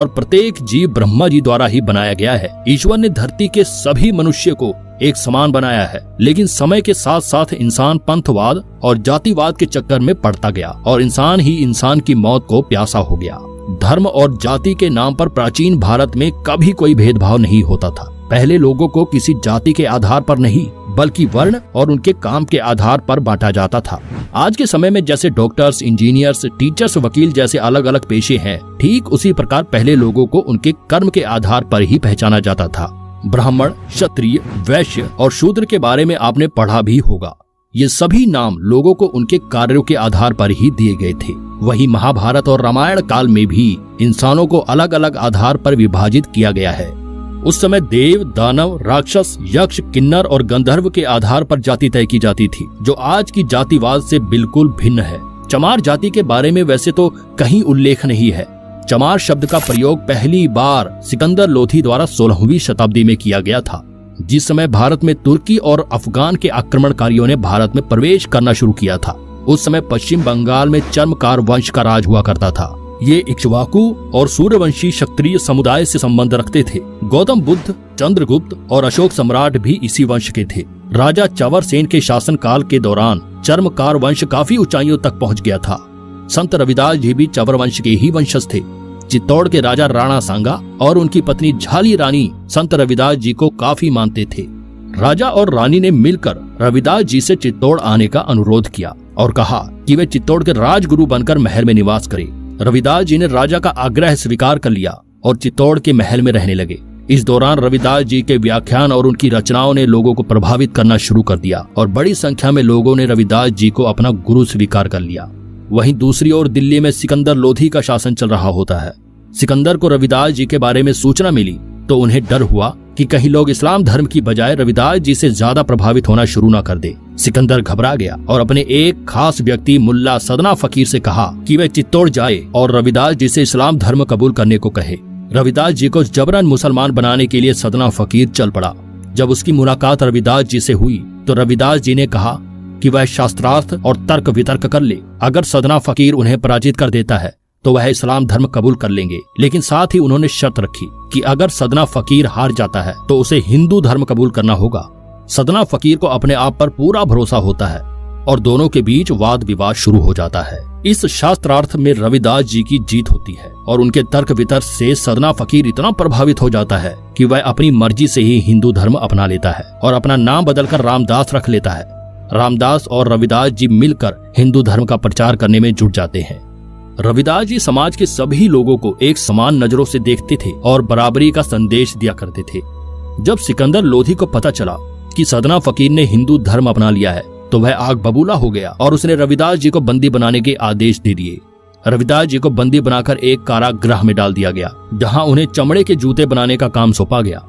और प्रत्येक जीव ब्रह्मा जी द्वारा ही बनाया गया है। ईश्वर ने धरती के सभी मनुष्य को एक समान बनाया है, लेकिन समय के साथ साथ इंसान पंथवाद और जातिवाद के चक्कर में पड़ता गया और इंसान ही इंसान की मौत को प्यासा हो गया। धर्म और जाति के नाम पर प्राचीन भारत में कभी कोई भेदभाव नहीं होता था। पहले लोगों को किसी जाति के आधार पर नहीं बल्कि वर्ण और उनके काम के आधार पर बांटा जाता था। आज के समय में जैसे डॉक्टर्स, इंजीनियर्स, टीचर्स, वकील जैसे अलग अलग पेशे हैं, ठीक उसी प्रकार पहले लोगों को उनके कर्म के आधार पर ही पहचाना जाता था। ब्राह्मण, क्षत्रिय, वैश्य और शूद्र के बारे में आपने पढ़ा भी होगा। ये सभी नाम लोगों को उनके कार्यों के आधार पर ही दिए गए थे। वही महाभारत और रामायण काल में भी इंसानों को अलग अलग आधार पर विभाजित किया गया है। उस समय देव, दानव, राक्षस, यक्ष, किन्नर और गंधर्व के आधार पर जाति तय की जाती थी, जो आज की जातिवाद से बिल्कुल भिन्न है। चमार जाति के बारे में वैसे तो कहीं उल्लेख नहीं है। चमार शब्द का प्रयोग पहली बार सिकंदर लोधी द्वारा 16वीं शताब्दी में किया गया था, जिस समय भारत में तुर्की और अफगान के आक्रमणकारियों ने भारत में प्रवेश करना शुरू किया था। उस समय पश्चिम बंगाल में चर्मकार वंश का राज हुआ करता था। ये इक्ष्वाकु और सूर्यवंशी क्षत्रिय समुदाय से संबंध रखते थे। गौतम बुद्ध, चंद्रगुप्त और अशोक सम्राट भी इसी वंश के थे। राजा चवर सेन के शासनकाल के दौरान चर्मकार वंश काफी ऊंचाइयों तक पहुंच गया था। संत रविदास जी भी चवर वंश के ही वंशज थे। चित्तौड़ के राजा राणा सांगा और उनकी पत्नी झाली रानी संत रविदास जी को काफी मानते थे। राजा और रानी ने मिलकर रविदास जी से चित्तौड़ आने का अनुरोध किया और कहा कि वे चित्तौड़ के राजगुरु बनकर महल में निवास करें। रविदास जी ने राजा का आग्रह स्वीकार कर लिया और चित्तौड़ के महल में रहने लगे। इस दौरान रविदास जी के व्याख्यान और उनकी रचनाओं ने लोगों को प्रभावित करना शुरू कर दिया और बड़ी संख्या में लोगों ने रविदास जी को अपना गुरु स्वीकार कर लिया। वहीं दूसरी ओर दिल्ली में सिकंदर लोधी का शासन चल रहा होता है। सिकंदर को रविदास जी के बारे में सूचना मिली तो उन्हें डर हुआ कि कहीं लोग इस्लाम धर्म की बजाय रविदास जी से ज्यादा प्रभावित होना शुरू न कर दे। सिकंदर घबरा गया और अपने एक खास व्यक्ति मुल्ला सदना फकीर से कहा कि वह चित्तौड़ जाए और रविदास जी से इस्लाम धर्म कबूल करने को कहे। रविदास जी को जबरन मुसलमान बनाने के लिए सदना फकीर चल पड़ा। जब उसकी मुलाकात रविदास जी से हुई तो रविदास जी ने कहा कि वह शास्त्रार्थ और तर्क वितर्क कर ले। अगर सदना फकीर उन्हें पराजित कर देता है तो वह इस्लाम धर्म कबूल कर लेंगे, लेकिन साथ ही उन्होंने शर्त रखी कि अगर सदना फकीर हार जाता है तो उसे हिंदू धर्म कबूल करना होगा। सदना फकीर को अपने आप पर पूरा भरोसा होता है और दोनों के बीच वाद विवाद शुरू हो जाता है। इस शास्त्रार्थ में रविदास जी की जीत होती है और उनके तर्क वितर्क से सदना फकीर इतना प्रभावित हो जाता है कि वह अपनी मर्जी से ही हिंदू धर्म अपना लेता है और अपना नाम बदलकर रामदास रख लेता है। रामदास और रविदास जी मिलकर हिंदू धर्म का प्रचार करने में जुट जाते हैं। रविदास जी समाज के सभी लोगों को एक समान नजरों से देखते थे और बराबरी का संदेश दिया करते थे। जब सिकंदर लोधी को पता चला कि सदना फकीर ने हिंदू धर्म अपना लिया है तो वह आग बबूला हो गया और उसने रविदास जी को बंदी बनाने के आदेश दे दिए। रविदास जी को बंदी बनाकर एक कारागृह में डाल दिया गया, जहां उन्हें चमड़े के जूते बनाने का काम सौंपा गया।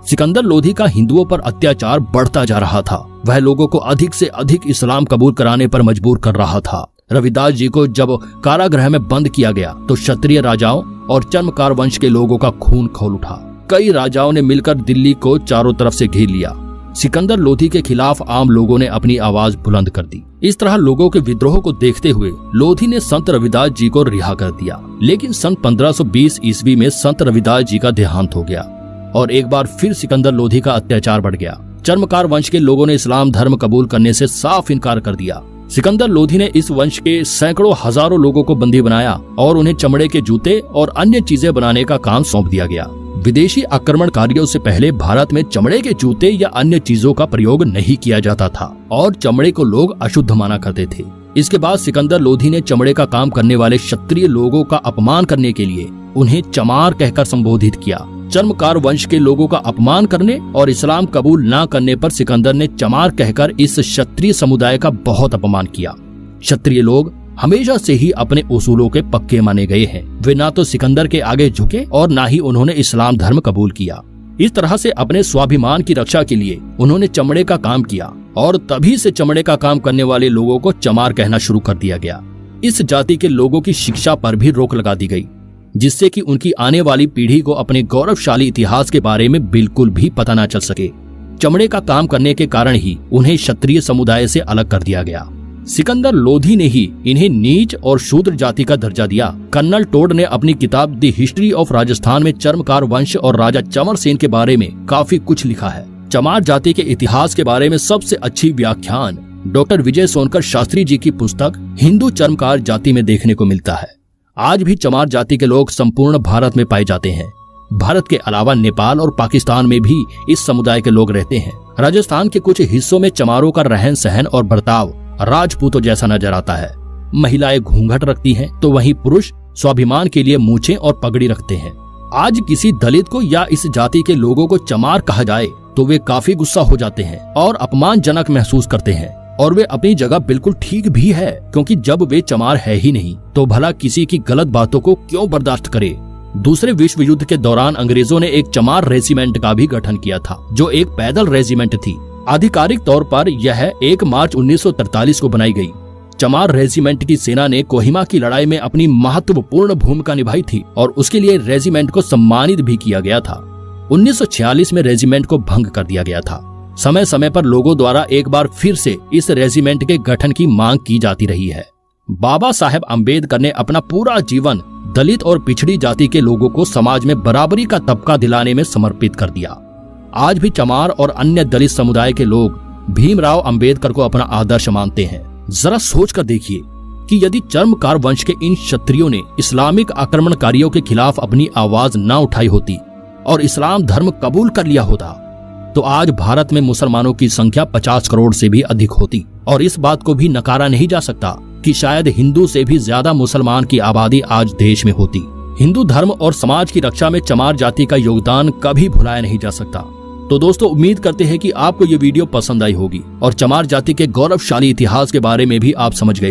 सिकंदर लोधी का हिंदुओं पर अत्याचार बढ़ता जा रहा था। वह लोगों को अधिक से अधिक इस्लाम कबूल कराने पर मजबूर कर रहा था। रविदास जी को जब कारागृह में बंद किया गया तो क्षत्रिय राजाओं और चर्मकार वंश के लोगों का खून खौल उठा। कई राजाओं ने मिलकर दिल्ली को चारों तरफ से घेर लिया। सिकंदर लोधी के खिलाफ आम लोगों ने अपनी आवाज बुलंद कर दी। इस तरह लोगों के विद्रोह को देखते हुए लोधी ने संत रविदास जी को रिहा कर दिया। लेकिन सन 1520 ईस्वी में संत रविदास जी का देहांत हो गया और एक बार फिर सिकंदर लोधी का अत्याचार बढ़ गया। चर्मकार वंश के लोगों ने इस्लाम धर्म कबूल करने से साफ इनकार कर दिया। सिकंदर लोधी ने इस वंश के सैकड़ों हजारों लोगों को बंदी बनाया और उन्हें चमड़े के जूते और अन्य चीजें बनाने का काम सौंप दिया गया। विदेशी आक्रमणकारियों से पहले भारत में चमड़े के जूते या अन्य चीजों का प्रयोग नहीं किया जाता था और चमड़े को लोग अशुद्ध माना करते थे। इसके बाद सिकंदर लोधी ने चमड़े का काम करने वाले क्षत्रिय लोगों का अपमान करने के लिए उन्हें चमार कहकर संबोधित किया। चर्मकार वंश के लोगों का अपमान करने और इस्लाम कबूल न करने पर सिकंदर ने चमार कहकर इस क्षत्रिय समुदाय का बहुत अपमान किया। क्षत्रिय लोग हमेशा से ही अपने उसूलों के पक्के माने गए हैं। वे ना तो सिकंदर के आगे झुके और ना ही उन्होंने इस्लाम धर्म कबूल किया। इस तरह से अपने स्वाभिमान की रक्षा के लिए उन्होंने चमड़े का काम किया और तभी से चमड़े का काम करने वाले लोगों को चमार कहना शुरू कर दिया गया। इस जाति के लोगों की शिक्षा पर भी रोक लगा दी गई, जिससे कि उनकी आने वाली पीढ़ी को अपने गौरवशाली इतिहास के बारे में बिल्कुल भी पता न चल सके। चमड़े का काम करने के कारण ही उन्हें क्षत्रिय समुदाय से अलग कर दिया गया। सिकंदर लोधी ने ही इन्हें नीच और शूद्र जाति का दर्जा दिया। कर्नल टोड ने अपनी किताब द हिस्ट्री ऑफ राजस्थान में चर्मकार वंश और राजा चंवर सेन के बारे में काफी कुछ लिखा है। चमार जाति के इतिहास के बारे में सबसे अच्छी व्याख्यान डॉक्टर विजय सोनकर शास्त्री जी की पुस्तक हिंदू चर्मकार जाति में देखने को मिलता है। आज भी चमार जाति के लोग संपूर्ण भारत में पाए जाते हैं। भारत के अलावा नेपाल और पाकिस्तान में भी इस समुदाय के लोग रहते हैं। राजस्थान के कुछ हिस्सों में चमारों का रहन सहन और बर्ताव राजपूतों जैसा नजर आता है। महिलाएं घूंघट रखती हैं, तो वहीं पुरुष स्वाभिमान के लिए मूछें और पगड़ी रखते हैं। आज किसी दलित को या इस जाति के लोगों को चमार कहा जाए तो वे काफी गुस्सा हो जाते हैं और अपमानजनक महसूस करते हैं। और वे अपनी जगह बिल्कुल ठीक भी है, क्योंकि जब वे चमार है ही नहीं तो भला किसी की गलत बातों को क्यों बर्दाश्त करे। दूसरे विश्व युद्ध के दौरान अंग्रेजों ने एक चमार रेजिमेंट का भी गठन किया था, जो एक पैदल रेजिमेंट थी। आधिकारिक तौर पर यह 1 मार्च 1943 को बनाई गई। चमार रेजिमेंट की सेना ने कोहिमा की लड़ाई में अपनी महत्वपूर्ण भूमिका निभाई थी और उसके लिए रेजिमेंट को सम्मानित भी किया गया था। 1946 में रेजिमेंट को भंग कर दिया गया था। समय समय पर लोगों द्वारा एक बार फिर से इस रेजिमेंट के गठन की मांग की जाती रही है। बाबा साहेब अम्बेडकर ने अपना पूरा जीवन दलित और पिछड़ी जाति के लोगों को समाज में बराबरी का तबका दिलाने में समर्पित कर दिया। आज भी चमार और अन्य दलित समुदाय के लोग भीमराव अंबेडकर को अपना आदर्श मानते हैं। जरा सोच कर देखिए कि यदि चर्मकार वंश के इन क्षत्रियों ने इस्लामिक आक्रमणकारियों के खिलाफ अपनी आवाज न उठाई होती और इस्लाम धर्म कबूल कर लिया होता, तो आज भारत में मुसलमानों की संख्या 50 करोड़ से भी अधिक होती। और इस बात को भी नकारा नहीं जा सकता कि शायद हिंदू से भी ज्यादा मुसलमान की आबादी आज देश में होती। हिंदू धर्म और समाज की रक्षा में चमार जाति का योगदान कभी भुलाया नहीं जा सकता। तो दोस्तों, उम्मीद करते हैं कि आपको ये वीडियो पसंद आई होगी और चमार जाति के गौरवशाली इतिहास के बारे में भी आप समझ गए।